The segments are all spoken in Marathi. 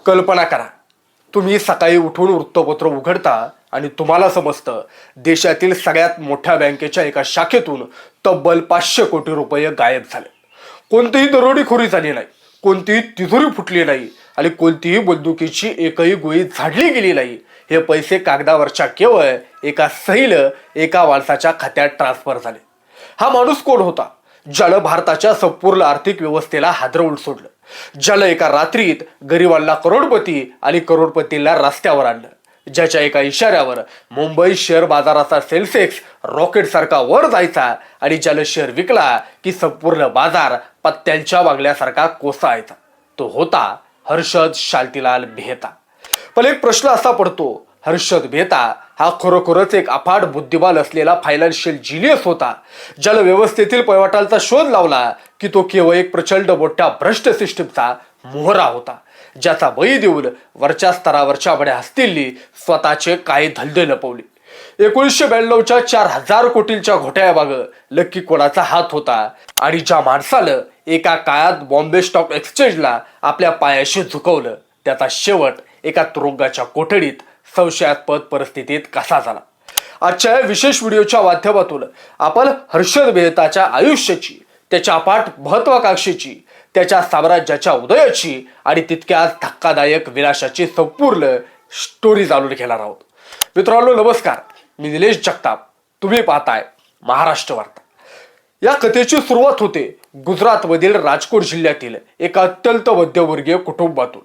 कल्पना करा, तुम्ही सकाळी उठून वृत्तपत्र उघडता आणि तुम्हाला समजतं देशातील सगळ्यात मोठ्या बँकेच्या एका शाखेतून तब्बल 500 कोटी रुपये गायब झाले. कोणतीही दरोडेखोरी झाली नाही, कोणतीही तिजोरी फुटली नाही आणि कोणतीही बंदुकीची एकही गोळी झाडली गेली नाही. हे पैसे कागदावरच्या केवळ एका सहीला एका माणसाच्या खात्यात ट्रान्सफर झाले. हा माणूस कोण होता? ज्यानं भारताच्या संपूर्ण आर्थिक व्यवस्थेला हादरवून सोडलं, ज्यानं एका रात्रीत गरिबांना करोडपती आणि करोडपतीला रस्त्यावर आणलं, ज्याच्या एका इशाऱ्यावर मुंबई शेअर बाजाराचा सेन्सेक्स रॉकेट सारखा वर जायचा आणि ज्यानं शेअर विकला की संपूर्ण बाजार पत्त्यांच्या वागल्यासारखा कोसळायचा. तो होता हर्षद शांतीलाल मेहता. पण एक प्रश्न असा पडतो, हर्षद मेहता हा खरोखरच एक अफाट बुद्धिबळ असलेला फायनान्शियल जिनियस होता, ज्याला व्यवस्थेतील पळवाटांचा शोध लावला की तो केवळ एक प्रचंड मोठ्या भ्रष्ट सिस्टीमचा मोहरा होता, ज्याचा बळी देऊन वरच्या स्तरावरच्या बड्या हस्तींनी स्वतःचे काही धंदे लपवले. 1992च्या 4000 कोटींच्या घोटाळ्यामागं नक्की कोणाचा हात होता? आणि ज्या माणसानं एका काळात बॉम्बे स्टॉक एक्सचेंजला आपल्या पायाशी झुकवलं, त्याचा शेवट एका तुरुंगाच्या कोठडीत संशयास्पद परिस्थितीत कसा झाला? आजच्या या विशेष व्हिडिओच्या माध्यमातून आपण हर्षद मेहताच्या आयुष्याची, त्याच्या अफाट महत्वाकांक्षेची, त्याच्या साम्राज्याच्या उदयाची आणि तितक्याच धक्कादायक विनाशाची संपूर्ण स्टोरी जाणून घेणार आहोत. मित्रांनो नमस्कार, मी निलेश जगताप. तुम्ही पाहताय महाराष्ट्र वार्ता. या कथेची सुरुवात होते गुजरातमधील राजकोट जिल्ह्यातील एका अत्यंत मध्यमवर्गीय कुटुंबातून.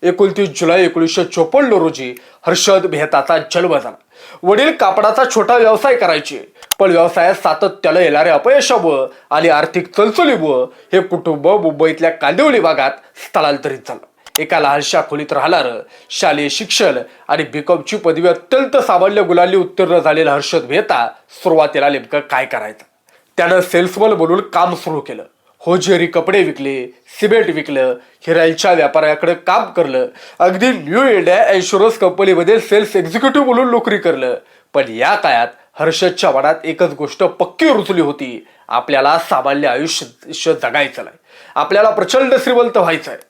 29 जुलै 1954 रोजी हर्षद मेहताचा जन्म झाला. वडील कापडाचा छोटा व्यवसाय करायचे, पण व्यवसायात सातत्यानं येणाऱ्या अपयशामुळे आणि आर्थिक चलचलीमुळे हे कुटुंब मुंबईतल्या कांदिवली भागात स्थलांतरित झालं. एका लहानशा खोलीत राहणारं, शालेय शिक्षण आणि बीकॉमची पदवी अत्यंत सामान्य गुणांनी उत्तीर्ण झालेला हर्षद मेहता सुरुवातीला नेमकं काय करायचं? त्यानं सेल्समन म्हणून काम सुरू केलं. होजेरी कपडे विकले, सिमेंट विकलं, हिऱ्यांच्या व्यापाऱ्याकडे काम करलं, अगदी न्यू इंडिया इन्शुरन्स कंपनीमध्ये सेल्स एक्झिक्युटिव्ह म्हणून नोकरी करलं. पण या काळात हर्षदच्या मनात एकच गोष्ट पक्की रुजली होती, आपल्याला सामान्य आयुष्य जगायचं नाही, आपल्याला प्रचंड श्रीमंत व्हायचं आहे.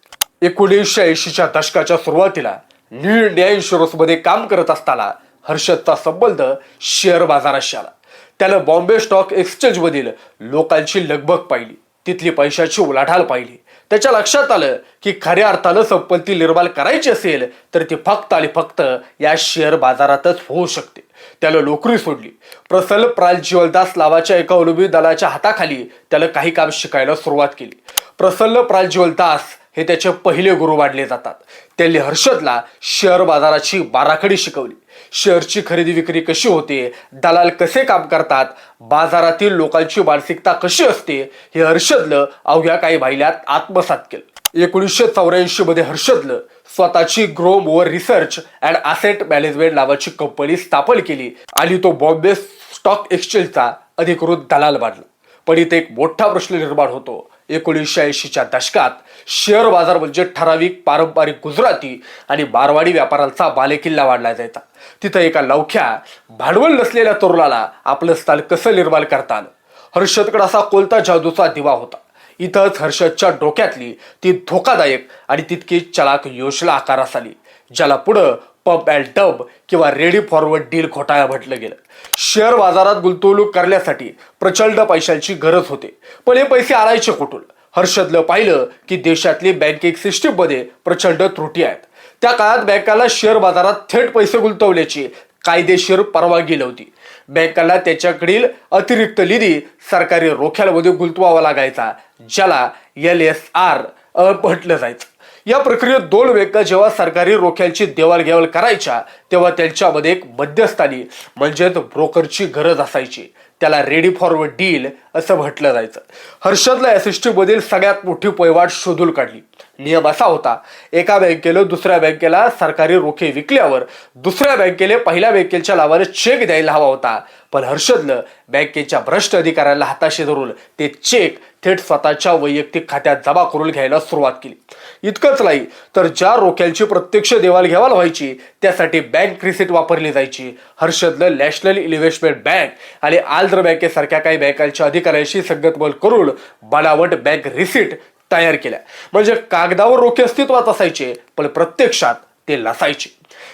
1980च्या दशकाच्या सुरुवातीला न्यू इंडिया इन्शुरन्समध्ये काम करत असताना हर्षदचा संबंध शेअर बाजाराशी आला. त्यानं बॉम्बे स्टॉक एक्सचेंजमधील लोकांची लगबग पाहिली, तिथली पैशाची उलाढाल पाहिली. त्याच्या लक्षात आलं की खऱ्या अर्थानं संपत्ती निर्माण करायची असेल तर ती फक्त आणि फक्त या शेअर बाजारातच होऊ शकते. त्यानं नोकरी सोडली. प्रसन्न प्रांजलदास नावाच्या एका अनुभवी दलाच्या हाताखाली त्यानं काही काम शिकायला सुरुवात केली. प्रसन्न प्रांजलदास हे त्याचे पहिले गुरु मानले जातात. त्यांनी हर्षदला शेअर बाजाराची बाराखडी शिकवली. शेअरची खरेदी विक्री कशी होते, दलाल कसे काम करतात, बाजारातील लोकांची मानसिकता कशी असते, हे हर्षदनं अवघ्या काही महिन्यात आत्मसात केलं. 1984 मध्ये हर्षदनं स्वतःची grow mower research and asset management नावाची कंपनी स्थापन केली आणि तो बॉम्बे स्टॉक एक्सचेंजचा अधिकृत दलाल बनला. पण इथे एक मोठा प्रश्न निर्माण होतो. 1980च्या दशकात शेअर बाजार म्हणजे ठराविक पारंपरिक गुजराती आणि मारवाडी व्यापारांचा बालेकिल्ला मानला जायचा. तिथं एका लवख्या भांडवल नसलेल्या तरुणाला आपलं स्थान कसं निर्माण करता आलं? हर्षदकडे असा कोणता जादूचा दिवा होता? इथंच हर्षदच्या डोक्यातली ती धोकादायक आणि तितकी चलाक योजना आकारास आली, ज्याला पुढं पंप अँड डंप किंवा रेडी फॉरवर्ड डील घोटाळा म्हटलं गेलं. शेअर बाजारात गुंतवणूक करण्यासाठी प्रचंड पैशांची गरज होते, पण हे पैसे आणायचे कुठून? हर्षदनं पाहिलं की देशातली बँकिंग सिस्टीम मध्ये प्रचंड त्रुटी आहेत. त्या काळात बँकाला शेअर बाजारात थेट पैसे गुंतवण्याची कायदेशीर परवानगी नव्हती. बँकांना त्याच्याकडील अतिरिक्त निधी सरकारी रोख्यांमध्ये गुंतवावा लागायचा, ज्याला LSR म्हटलं जायचं. या प्रक्रियेत दोन बँका जेव्हा सरकारी रोख्यांची देवाणघेवाण करायच्या तेव्हा त्यांच्यामध्ये एक मध्यस्थानी म्हणजेच ब्रोकरची गरज असायची. त्याला रेडी फॉरवर्ड डील असं म्हटलं जायचं. हर्षदला या सिस्टीममधील सगळ्यात मोठी पळवाट शोधून काढली. नियम असा होता, एका बँकेला दुसऱ्या बँकेला सरकारी रोखे विकल्यावर दुसऱ्या बँकेने पहिल्या बँकेच्या नावाने चेक द्यायला हवा होता. पण हर्षदनं बँकेच्या भ्रष्ट अधिकाऱ्यांना हाताशी धरून ते चेक थेट स्वतःच्या वैयक्तिक खात्यात जमा करून घ्यायला सुरुवात केली. इतकंच नाही तर ज्या रोख्यांची प्रत्यक्ष देवाणघेवाण व्हायची त्यासाठी बँक रिसीट वापरली जायची. हर्षदनं नॅशनल इन्व्हेस्टमेंट बँक आणि आंध्र बँकेसारख्या काही बँकांच्या अधिकाऱ्यांशी संगतमल करून बनावट बँक रिसीट तयार केल्या. म्हणजे कागदावर रोखे अस्तित्वात असायचे, पण प्रत्यक्षात ते लसायचे.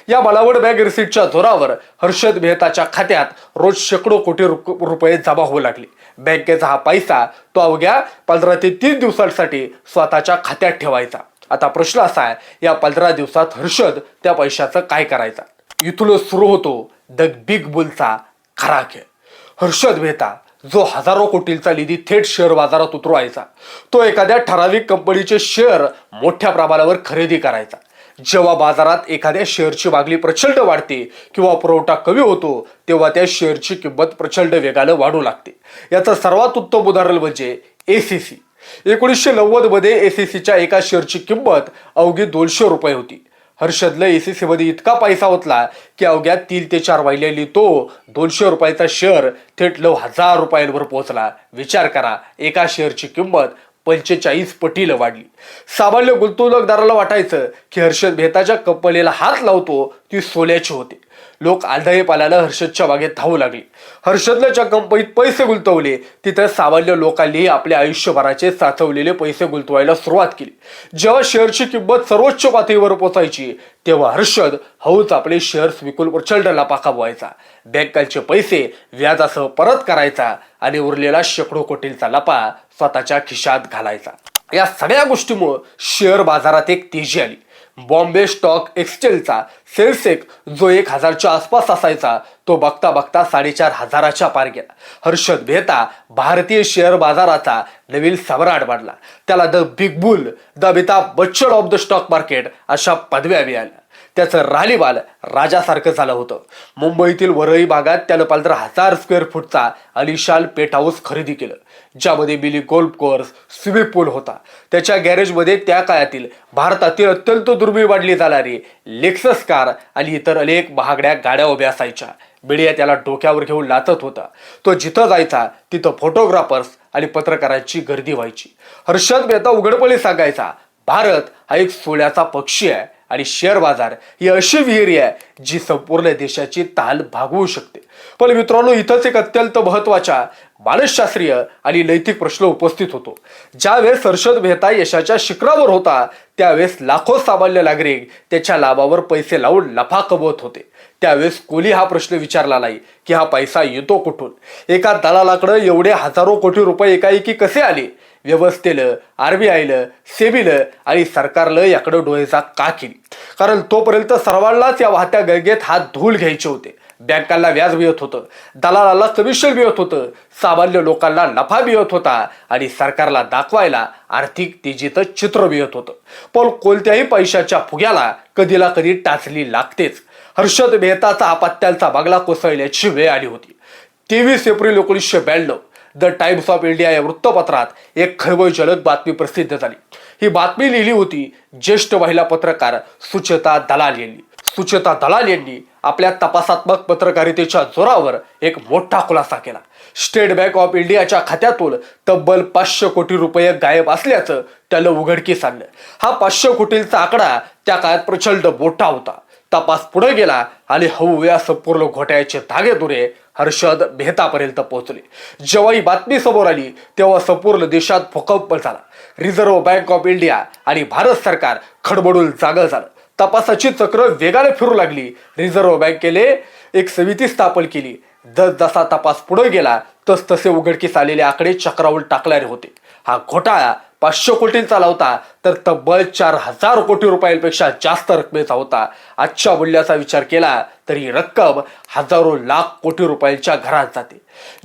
या बनावट बँक रिसीटच्या जोरावर हर्षद मेहताच्या खात्यात रोज शेकडो कोटी रुपये जमा होऊ लागले. बँकेचा हा पैसा तो अवघ्या 15 ते 30 दिवसांसाठी स्वतःच्या खात्यात ठेवायचा. आता प्रश्न असा आहे, या 15 दिवसात हर्षद त्या पैशाचं काय करायचा? इथूनच सुरू होतो द बिग बुलचा खरा खेळ. हर्षद मेहता जो हजारो कोटींचा निधी थेट शेअर बाजारात उतरवायचा, तो एखाद्या ठराविक कंपनीचे शेअर मोठ्या प्रमाणावर खरेदी करायचा. जेव्हा बाजारात एखाद्या शेअरची मागणी प्रचंड वाढते किंवा पुरवठा कमी होतो, तेव्हा त्या शेअरची किंमत प्रचंड वेगाने वाढू लागते. याचं सर्वात उत्तम उदाहरण म्हणजे एसीसी. 1990 मध्ये एसीसीच्या एका शेअरची किंमत अवघी 200 रुपये होती. हर्षदला एसीसी मध्ये इतका पैसा होतला की अवघ्या 3 ते 4 महिन्यांनी तो 200 रुपयाचा शेअर थेट 9,000 रुपयांवर पोहोचला. विचार करा, एका शेअरची किंमत 45 पटीला वाढली. सामान्य गुंतवणूकदाराला वाटायचं की हर्षद मेहताच्या कंपनीला हात लावतो ती सोन्याची होते. लोक आंधळेपणानं हर्षदच्या मागे धावू लागले. हर्षदला ज्या कंपनीत पैसे गुंतवले तिथे सामान्य लोकांनी आपल्या आयुष्यभराचे साचवलेले पैसे गुंतवायला सुरुवात केली. जेव्हा शेअरची किंमत सर्वोच्च पातळीवर पोहोचायची, तेव्हा हर्षद हळूच आपले शेअर्स विकून प्रचंड नफा कमवायचा. बँकांचे पैसे व्याजासह परत करायचा आणि उरलेला शेकडो कोटींचा नफा स्वतःच्या खिशात घालायचा. या सगळ्या गोष्टीमुळे शेअर बाजारात एक तेजी आली. बॉम्बे स्टॉक एक्सचेंजचा सेन्सेक्स जो 1000च्या आसपास असायचा, तो बघता बघता 4,500च्या पार गेला. हर्षद मेहता भारतीय शेअर बाजाराचा नवीन सम्राट बनला. त्याला the big boule, the Amitabh Bachchan of the stock market अशा पदव्या मिळाल्या. त्याचं रालीबाल राजासारखं झालं होतं. मुंबईतील वरळी भागात त्यानं 15,000 स्क्वेअर फूटचा अलिशान पेट हाऊस खरेदी केलं, ज्यामध्ये मिनी गोल्फ कोर्स, स्विमिंग पूल होता. त्याच्या गॅरेजमध्ये त्या काळातील भारतातील अत्यंत दुर्मिळ मानली जाणारी लेक्सस कार आणि इतर अनेक महागड्या गाड्या उभ्या असायच्या. मीडिया त्याला डोक्यावर घेऊन नाचत होता. तो जिथं जायचा तिथं फोटोग्राफर्स आणि पत्रकारांची गर्दी व्हायची. हर्षद मेहता उघडपणे सांगायचा, भारत हा एक सोन्याचा पक्षी आहे आणि शेअर बाजार ही अशी विहीर आहे जी संपूर्ण देशाची ताल भागवू शकते. पण मित्रांनो, इथंच एक अत्यंत महत्वाचा मानसशास्त्रीय आणि नैतिक प्रश्न उपस्थित होतो. ज्यावेळेस हर्षद मेहता यशाच्या शिखरावर होता, त्यावेळेस लाखो सामान्य नागरिक त्याच्या लाभावर पैसे लावून नफा कमवत होते. त्यावेळेस कोणी हा प्रश्न विचारला नाही की हा पैसा येतो कुठून? एका दलालाकडे एवढे हजारो कोटी रुपये एकाएकी कसे आले? व्यवस्थेनं, आरबीआयनं, सेबीनं आणि सरकारनं याकडे डोळेझाक का केली? कारण तोपर्यंत सर्वांनाच या वाहत्या गंगेत हात धुवून घ्यायचे होते. बँकांना व्याज मिळत होतं, दलालाला कमिशन मिळत होतं, सामान्य लोकांना नफा मिळत होता आणि सरकारला दाखवायला आर्थिक तेजीचं चित्र मिळत होतं. पण कोणत्याही पैशाच्या फुग्याला कधी ना कधी टाचली लागतेच. हर्षद मेहताचा आपत्त्यांचा बंगला कोसळण्याची वेळ आली होती. 23 April 1992 the times of India या वृत्तपत्रात एक खळबळजनक बातमी प्रसिद्ध झाली. ही बातमी लिहिली होती ज्येष्ठ महिला पत्रकार सुचेता दलाल यांनी. सुचेता दलाल यांनी आपल्या तपासात्मक पत्रकारितेच्या जोरावर एक मोठा खुलासा केला. स्टेट बँक ऑफ इंडियाच्या खात्यातून तब्बल 500 कोटी रुपये गायब असल्याचं त्यानं उघडकीस आणलं. हा 500 कोटींचा आकडा त्या काळात प्रचंड मोठा होता. तपास पुढे गेला आणि हळू या संपूर्ण घोटाळ्याचे धागेदोरे हर्षद मेहतापर्यंत पोहोचले. जेव्हा ही बातमी समोर आली तेव्हा संपूर्ण देशात भूकंप झाला. रिझर्व्ह बँक ऑफ इंडिया आणि भारत सरकार खडबडून जागं झालं. तपासाची चक्र वेगाने फिरू लागली. रिझर्व्ह बँकेने एक समिती स्थापन केली. जसा तपास पुढे गेला तसे उघडकीस आलेले आकडे चक्रावून टाकणारे होते. हा घोटाळा 500 कोटींचा नव्हता तर तब्बल 4,000 कोटी रुपयांपेक्षा जास्त रकमेचा होता. आजच्या मूल्याचा विचार केला तर ही रक्कम हजारो लाख कोटी रुपयांच्या घरात जाते.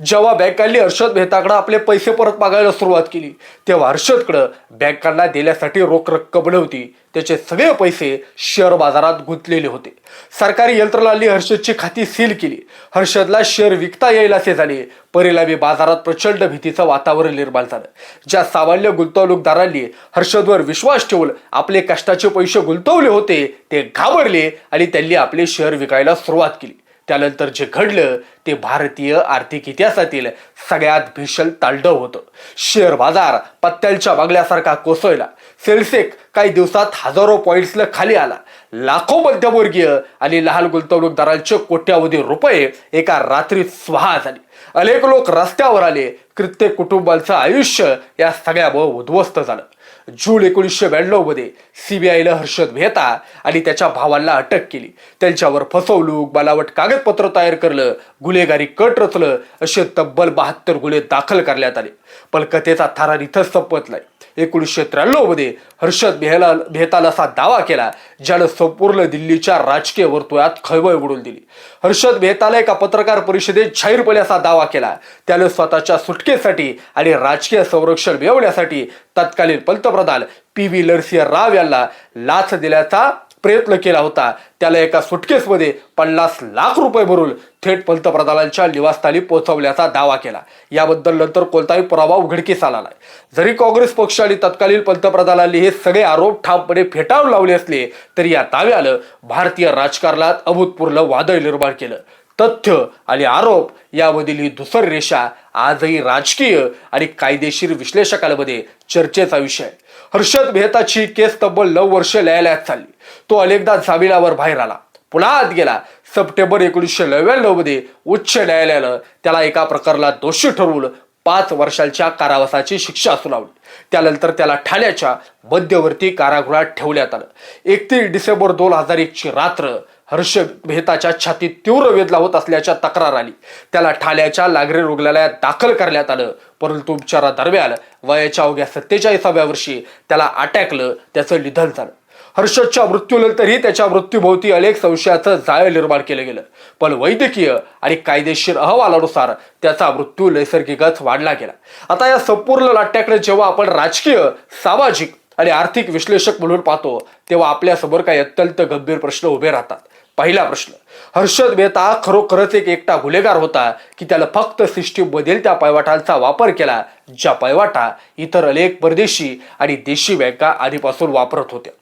जेव्हा बँकांनी हर्षद मेहताकडे आपले पैसे परत मागायला सुरुवात केली, तेव्हा हर्षदकडे बँकांना देण्यासाठी रोख रक्कम नव्हती. त्याचे सगळे पैसे शेअर बाजारात गुंतलेले होते. सरकारी यंत्रणांनी हर्षदची खाती सील केली. हर्षदला शेअर विकता येईल असे झाले. परिणामी बाजारात प्रचंड भीतीचं वातावरण निर्माण झालं. ज्या सामान्य गुंतवणूकदारांनी हर्षदवर विश्वास ठेवून आपले कष्टाचे पैसे गुंतवले होते ते घाबरले आणि त्यांनी आपले शेअर विकायला सुरुवात केली. त्यानंतर जे घडलं ते भारतीय आर्थिक इतिहासातील सगळ्यात भीषण तांडव होतं. शेअर बाजार पत्त्यांच्या बागल्यासारखा कोसळला. सेन्सेक्स काही दिवसात हजारो पॉइंट्सला खाली आला. लाखो मध्यमवर्गीय आणि लहान गुंतवणूकदारांचे कोट्यावधी रुपये एका रात्रीत स्वाहा झाले. अनेक लोक रस्त्यावर आले. कित्येक कुटुंबांचं आयुष्य या सगळ्यामुळे उद्ध्वस्त झालं. जून 1992 मध्ये सीबीआयनं हर्षद मेहता आणि त्याच्या भावाला अटक केली. त्यांच्यावर फसवणूक, बनावट कागदपत्र तयार करलं, गुन्हेगारी कट रचलं असे तब्बल 72 गुन्हे दाखल करण्यात आले. पण कथेचा थरार इथंच संपत नाही. 1993 मध्ये हर्षद मेहताला असा दावा केला ज्यानं संपूर्ण दिल्लीच्या राजकीय वर्तुळात खळबळ उडवून दिली. हर्षद मेहताला एका पत्रकार परिषदेत जाहीरपणे असा दावा केला त्यानं स्वतःच्या सुटकेसाठी आणि राजकीय संरक्षण मिळवण्यासाठी तत्कालीन पंतप्रधान PV नरसिंह राव यांना लाच दिल्याचा प्रयत्न केला होता. त्याला एका सुटकेसमध्ये 50 लाख रुपये भरून थेट पंतप्रधानांच्या निवासस्थानी पोहोचवल्याचा दावा केला. याबद्दल नंतर कोणताही पुरावा उघडकीस आला नाही. जरी काँग्रेस पक्ष आणि तत्कालीन पंतप्रधानांनी हे सगळे आरोप ठामपणे फेटाळून लावले असले तरी या दाव्यानं भारतीय राजकारणात अभूतपूर्व वादळ निर्माण केलं. तथ्य आणि आरोप यामधील ही दुसरी रेषा आजही राजकीय आणि कायदेशीर विश्लेषकांमध्ये चर्चेचा विषय आहे. हर्षद मेहताची केस तब्बल 9 वर्षे न्यायालयात चालली. तो अनेकदा जामिनावर बाहेर आला, पुन्हा आत गेला. सप्टेंबर 1999 मध्ये उच्च न्यायालयानं त्याला एका प्रकरणात दोषी ठरवून 5 वर्षांच्या कारावासाची शिक्षा सुनावली. त्यानंतर त्याला ठाण्याच्या मध्यवर्ती कारागृहात ठेवण्यात आलं. 31 डिसेंबर 2001 ची रात्र हर्षद मेहताच्या छातीत तीव्र वेदना होत असल्याच्या तक्रार आली. त्याला ठाण्याच्या नागरी रुग्णालयात दाखल करण्यात आलं. परंतु उपचारादरम्यान वयाच्या अवघ्या 47व्या वर्षी त्याला अटॅकलं. त्याचं निधन झालं. हर्षदच्या मृत्यूनंतरही त्याच्या मृत्यूभोवती अनेक संशयाचं जाळं निर्माण केलं गेलं. पण वैद्यकीय आणि कायदेशीर अहवालानुसार त्याचा मृत्यू नैसर्गिकच वाढला गेला. आता या संपूर्ण नाट्याकडे जेव्हा आपण राजकीय, सामाजिक आणि आर्थिक विश्लेषक म्हणून पाहतो तेव्हा आपल्यासमोर काही अत्यंत गंभीर प्रश्न उभे राहतात. पहिला प्रश्न, हर्षद मेहता खरोखरच एक एकटा गुन्हेगार होता की त्याला फक्त सिस्टीम मधील त्या पळवाटांचा वापर केला ज्या पळवाटा इतर अनेक परदेशी आणि देशी बँका आधीपासून वापरत होत्या?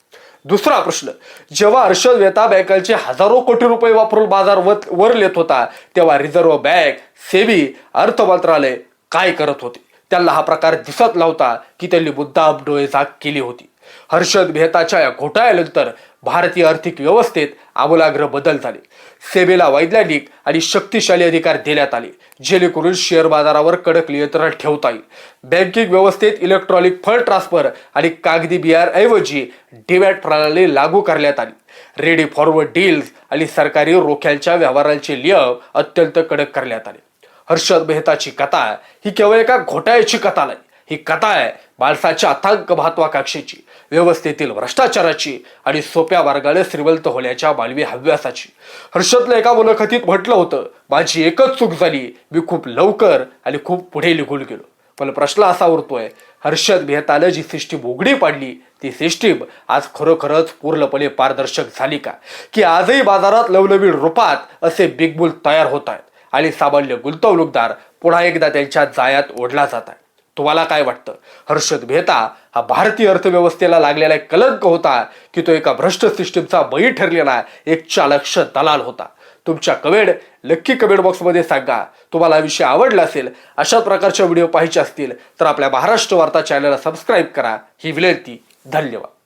दुसरा प्रश्न, जेव्हा हर्षद मेहता बँकांचे हजारो कोटी रुपये वापरून बाजार वर नेत होता तेव्हा रिझर्व्ह बँक, सेबी, अर्थ मंत्रालय काय करत होते? त्यांना हा प्रकार दिसत नव्हता की त्यांनी मुद्दाम डोळेझाक केली होती? हर्षद मेहताच्या या घोटाळ्यानंतर भारतीय आर्थिक व्यवस्थेत आमूलाग्र बदल झाले. सेबीला वैज्ञानिक आणि शक्तिशाली अधिकार देण्यात आले जेणेकरून शेअर बाजारावर कडक नियंत्रण ठेवता येईल. बँकिंग व्यवस्थेत इलेक्ट्रॉनिक फंड ट्रान्सफर आणि कागदी बियाऐवजी डीमॅट प्रणाली लागू करण्यात आली. रेडी फॉरवर्ड डील्स आणि सरकारी रोख्यांच्या व्यवहारांचे नियम अत्यंत कडक करण्यात आले. हर्षद मेहताची कथा ही केवळ एका घोटाळ्याची कथा नाही. ही कथा आहे माणसाच्या अथांग महत्वाकांक्षेची, व्यवस्थेतील भ्रष्टाचाराची आणि सोप्या मार्गाने श्रीमंत होण्याच्या मानवी हव्यासाची. हर्षदला एका मुलाखतीत म्हटलं होतं, माझी एकच चूक झाली, मी खूप लवकर आणि खूप पुढे निघून गेलो. पण प्रश्न असा उरतोय, हर्षद मेहतानं जी सिस्टीम उघडी पाडली ती सिस्टीम आज खरोखरच पूर्णपणे पारदर्शक झाली का? की आजही बाजारात नवनवीन रूपात असे बिग बुल तयार होत आहेत आणि सामान्य गुंतवणूकदार पुन्हा एकदा त्यांच्या जाळ्यात ओढला जात आहे? तुम्हाला काय वाटतं? हर्षद मेहता हा भारतीय अर्थव्यवस्थेला लागलेला एक कलंक होता की तो एका भ्रष्ट सिस्टीमचा बळी ठरलेला एक चालक्ष दलाल होता? तुमच्या कमेंट नक्की कमेंट बॉक्समध्ये सांगा. तुम्हाला हा विषय आवडला असेल, अशाच प्रकारचे व्हिडिओ पाहायचे असतील तर आपल्या महाराष्ट्र वार्ता चॅनलला सबस्क्राईब करा ही विनंती. धन्यवाद.